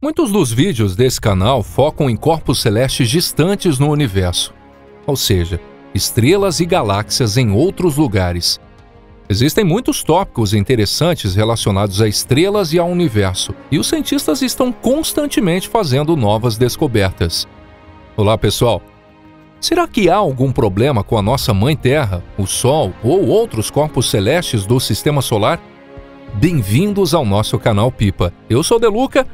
Muitos dos vídeos desse canal focam em corpos celestes distantes no universo, ou seja, estrelas e galáxias em outros lugares. Existem muitos tópicos interessantes relacionados a estrelas e ao universo, e os cientistas estão constantemente fazendo novas descobertas. Olá, pessoal! Será que há algum problema com a nossa Mãe Terra, o Sol ou outros corpos celestes do Sistema Solar? Bem-vindos ao nosso canal Pipa. Eu sou Deluca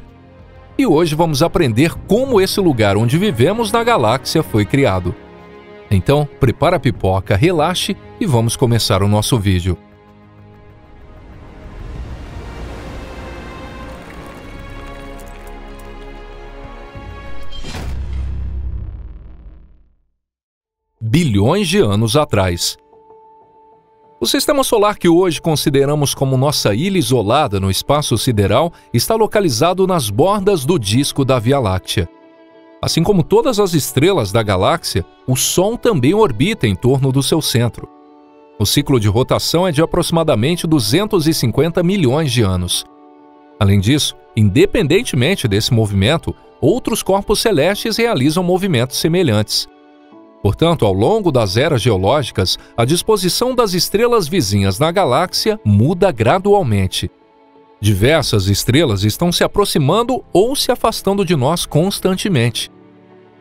e hoje vamos aprender como esse lugar onde vivemos na galáxia foi criado. Então, prepara a pipoca, relaxe e vamos começar o nosso vídeo. Bilhões de anos atrás. O sistema solar que hoje consideramos como nossa ilha isolada no espaço sideral está localizado nas bordas do disco da Via Láctea. Assim como todas as estrelas da galáxia, o Sol também orbita em torno do seu centro. O ciclo de rotação é de aproximadamente 250 milhões de anos. Além disso, independentemente desse movimento, outros corpos celestes realizam movimentos semelhantes. Portanto, ao longo das eras geológicas, a disposição das estrelas vizinhas na galáxia muda gradualmente. Diversas estrelas estão se aproximando ou se afastando de nós constantemente.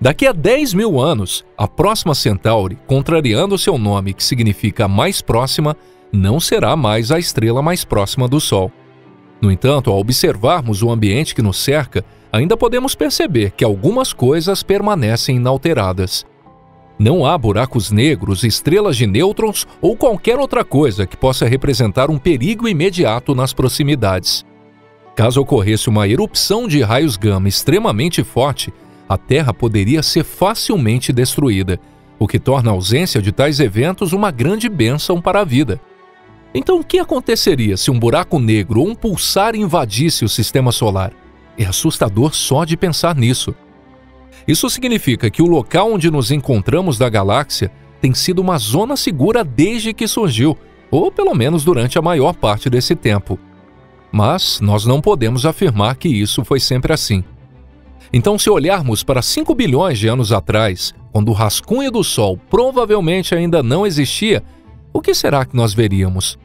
Daqui a 10 mil anos, a Próxima Centauri, contrariando seu nome que significa mais próxima, não será mais a estrela mais próxima do Sol. No entanto, ao observarmos o ambiente que nos cerca, ainda podemos perceber que algumas coisas permanecem inalteradas. Não há buracos negros, estrelas de nêutrons ou qualquer outra coisa que possa representar um perigo imediato nas proximidades. Caso ocorresse uma erupção de raios gama extremamente forte, a Terra poderia ser facilmente destruída, o que torna a ausência de tais eventos uma grande bênção para a vida. Então, o que aconteceria se um buraco negro ou um pulsar invadisse o sistema solar? É assustador só de pensar nisso. Isso significa que o local onde nos encontramos da galáxia tem sido uma zona segura desde que surgiu, ou pelo menos durante a maior parte desse tempo. Mas nós não podemos afirmar que isso foi sempre assim. Então, se olharmos para 5 bilhões de anos atrás, quando o rascunho do Sol provavelmente ainda não existia, o que será que nós veríamos?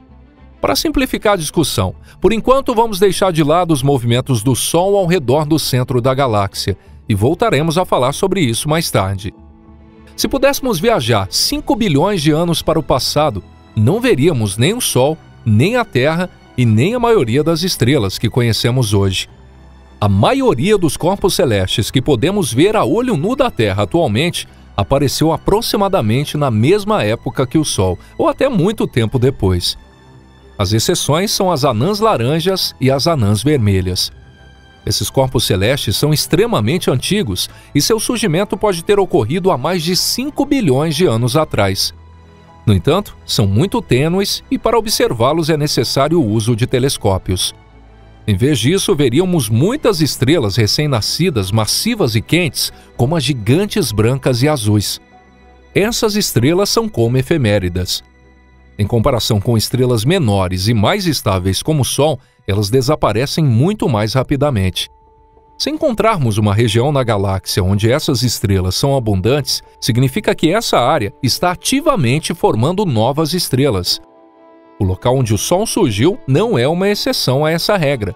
Para simplificar a discussão, por enquanto vamos deixar de lado os movimentos do Sol ao redor do centro da galáxia, e voltaremos a falar sobre isso mais tarde. Se pudéssemos viajar 5 bilhões de anos para o passado, não veríamos nem o Sol, nem a Terra e nem a maioria das estrelas que conhecemos hoje. A maioria dos corpos celestes que podemos ver a olho nu da Terra atualmente apareceu aproximadamente na mesma época que o Sol, ou até muito tempo depois. As exceções são as anãs laranjas e as anãs vermelhas. Esses corpos celestes são extremamente antigos e seu surgimento pode ter ocorrido há mais de 5 bilhões de anos atrás. No entanto, são muito tênues e para observá-los é necessário o uso de telescópios. Em vez disso, veríamos muitas estrelas recém-nascidas, massivas e quentes, como as gigantes brancas e azuis. Essas estrelas são como efeméridas. Em comparação com estrelas menores e mais estáveis como o Sol, elas desaparecem muito mais rapidamente. Se encontrarmos uma região na galáxia onde essas estrelas são abundantes, significa que essa área está ativamente formando novas estrelas. O local onde o Sol surgiu não é uma exceção a essa regra.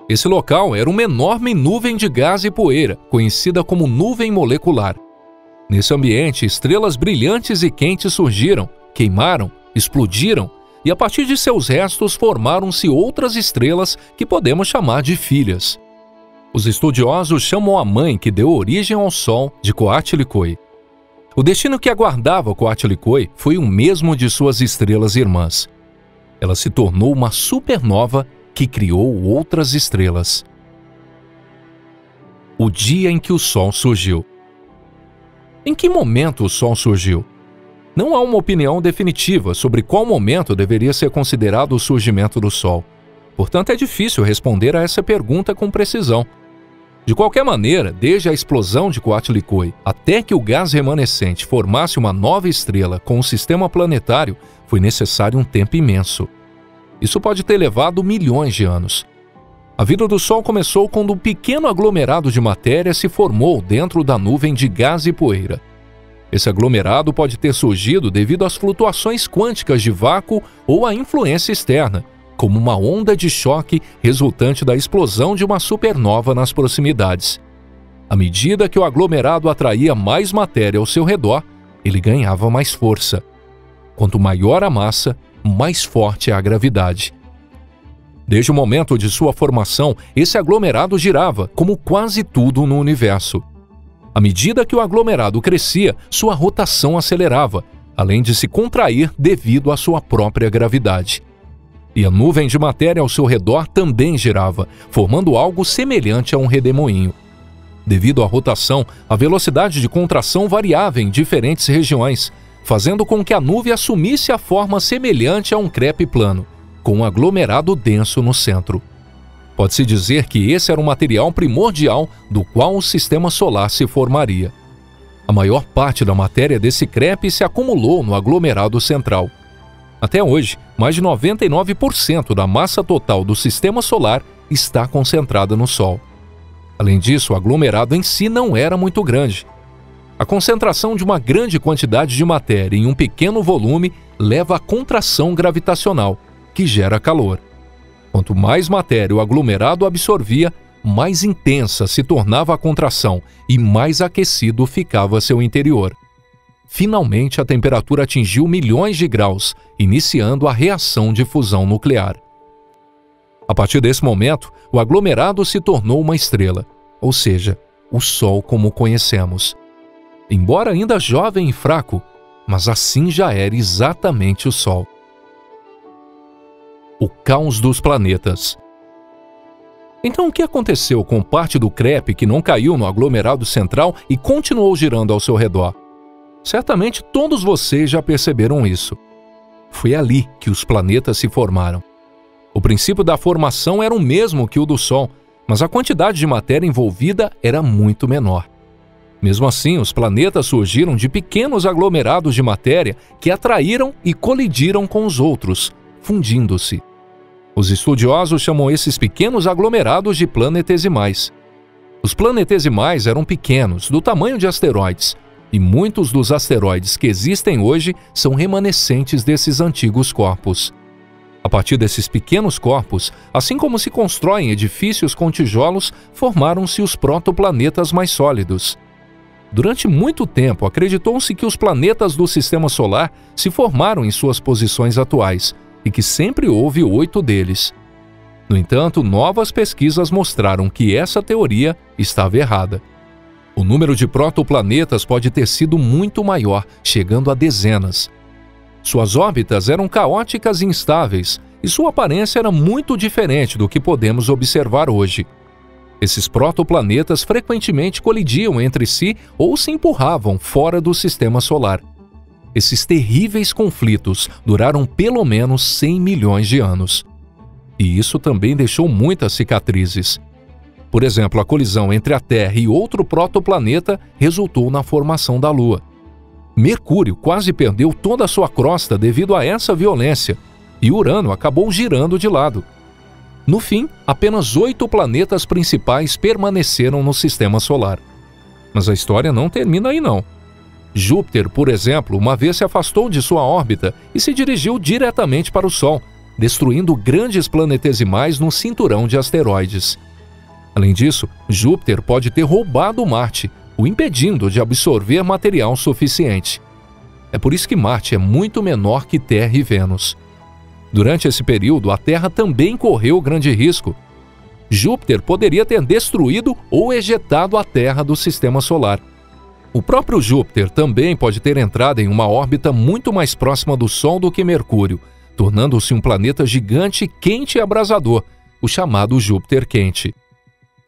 Esse local era uma enorme nuvem de gás e poeira, conhecida como nuvem molecular. Nesse ambiente, estrelas brilhantes e quentes surgiram, queimaram, explodiram, e a partir de seus restos formaram-se outras estrelas que podemos chamar de filhas. Os estudiosos chamam a mãe que deu origem ao Sol de Coatlicue. O destino que aguardava Coatlicue foi o mesmo de suas estrelas irmãs. Ela se tornou uma supernova que criou outras estrelas. O dia em que o Sol surgiu. Em que momento o Sol surgiu? Não há uma opinião definitiva sobre qual momento deveria ser considerado o surgimento do Sol. Portanto, é difícil responder a essa pergunta com precisão. De qualquer maneira, desde a explosão de Coatlicue até que o gás remanescente formasse uma nova estrela com um sistema planetário, foi necessário um tempo imenso. Isso pode ter levado milhões de anos. A vida do Sol começou quando um pequeno aglomerado de matéria se formou dentro da nuvem de gás e poeira. Esse aglomerado pode ter surgido devido às flutuações quânticas de vácuo ou à influência externa, como uma onda de choque resultante da explosão de uma supernova nas proximidades. À medida que o aglomerado atraía mais matéria ao seu redor, ele ganhava mais força. Quanto maior a massa, mais forte é a gravidade. Desde o momento de sua formação, esse aglomerado girava, como quase tudo no universo. À medida que o aglomerado crescia, sua rotação acelerava, além de se contrair devido à sua própria gravidade. E a nuvem de matéria ao seu redor também girava, formando algo semelhante a um redemoinho. Devido à rotação, a velocidade de contração variava em diferentes regiões, fazendo com que a nuvem assumisse a forma semelhante a um crepe plano, com um aglomerado denso no centro. Pode-se dizer que esse era o material primordial do qual o sistema solar se formaria. A maior parte da matéria desse crepe se acumulou no aglomerado central. Até hoje, mais de 99% da massa total do sistema solar está concentrada no Sol. Além disso, o aglomerado em si não era muito grande. A concentração de uma grande quantidade de matéria em um pequeno volume leva à contração gravitacional, que gera calor. Quanto mais matéria o aglomerado absorvia, mais intensa se tornava a contração e mais aquecido ficava seu interior. Finalmente, a temperatura atingiu milhões de graus, iniciando a reação de fusão nuclear. A partir desse momento, o aglomerado se tornou uma estrela, ou seja, o Sol como o conhecemos. Embora ainda jovem e fraco, mas assim já era exatamente o Sol. O caos dos planetas. Então, o que aconteceu com parte do crepe que não caiu no aglomerado central e continuou girando ao seu redor? Certamente todos vocês já perceberam isso. Foi ali que os planetas se formaram. O princípio da formação era o mesmo que o do Sol, mas a quantidade de matéria envolvida era muito menor. Mesmo assim, os planetas surgiram de pequenos aglomerados de matéria que atraíram e colidiram com os outros, fundindo-se. Os estudiosos chamam esses pequenos aglomerados de planetesimais. Os planetesimais eram pequenos, do tamanho de asteroides, e muitos dos asteroides que existem hoje são remanescentes desses antigos corpos. A partir desses pequenos corpos, assim como se constroem edifícios com tijolos, formaram-se os protoplanetas mais sólidos. Durante muito tempo, acreditou-se que os planetas do Sistema Solar se formaram em suas posições atuais, e que sempre houve 8 deles. No entanto, novas pesquisas mostraram que essa teoria estava errada. O número de protoplanetas pode ter sido muito maior, chegando a dezenas. Suas órbitas eram caóticas e instáveis, e sua aparência era muito diferente do que podemos observar hoje. Esses protoplanetas frequentemente colidiam entre si ou se empurravam fora do Sistema Solar. Esses terríveis conflitos duraram pelo menos 100 milhões de anos. E isso também deixou muitas cicatrizes. Por exemplo, a colisão entre a Terra e outro protoplaneta resultou na formação da Lua. Mercúrio quase perdeu toda a sua crosta devido a essa violência, e Urano acabou girando de lado. No fim, apenas 8 planetas principais permaneceram no Sistema Solar. Mas a história não termina aí não. Júpiter, por exemplo, uma vez se afastou de sua órbita e se dirigiu diretamente para o Sol, destruindo grandes planetesimais no cinturão de asteroides. Além disso, Júpiter pode ter roubado Marte, o impedindo de absorver material suficiente. É por isso que Marte é muito menor que Terra e Vênus. Durante esse período, a Terra também correu grande risco. Júpiter poderia ter destruído ou ejetado a Terra do Sistema Solar. O próprio Júpiter também pode ter entrado em uma órbita muito mais próxima do Sol do que Mercúrio, tornando-se um planeta gigante quente e abrasador, o chamado Júpiter quente.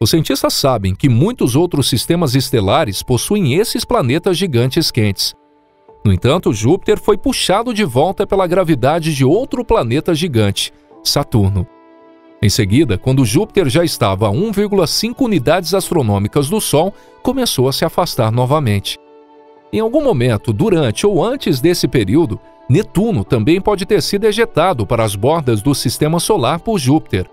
Os cientistas sabem que muitos outros sistemas estelares possuem esses planetas gigantes quentes. No entanto, Júpiter foi puxado de volta pela gravidade de outro planeta gigante, Saturno. Em seguida, quando Júpiter já estava a 1,5 unidades astronômicas do Sol, começou a se afastar novamente. Em algum momento, durante ou antes desse período, Netuno também pode ter sido ejetado para as bordas do Sistema Solar por Júpiter.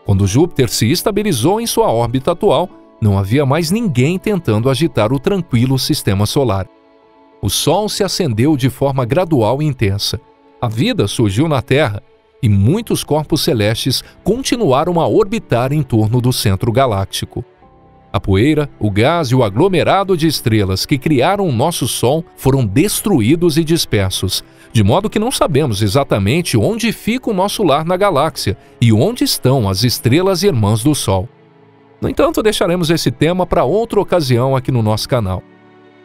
Quando Júpiter se estabilizou em sua órbita atual, não havia mais ninguém tentando agitar o tranquilo sistema solar. O Sol se acendeu de forma gradual e intensa. A vida surgiu na Terra e muitos corpos celestes continuaram a orbitar em torno do centro galáctico. A poeira, o gás e o aglomerado de estrelas que criaram o nosso Sol foram destruídos e dispersos, de modo que não sabemos exatamente onde fica o nosso lar na galáxia e onde estão as estrelas irmãs do Sol. No entanto, deixaremos esse tema para outra ocasião aqui no nosso canal.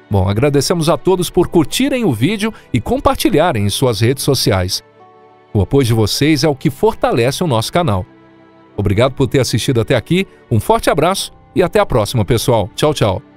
Bom, agradecemos a todos por curtirem o vídeo e compartilharem em suas redes sociais. O apoio de vocês é o que fortalece o nosso canal. Obrigado por ter assistido até aqui, um forte abraço e até a próxima, pessoal. Tchau, tchau.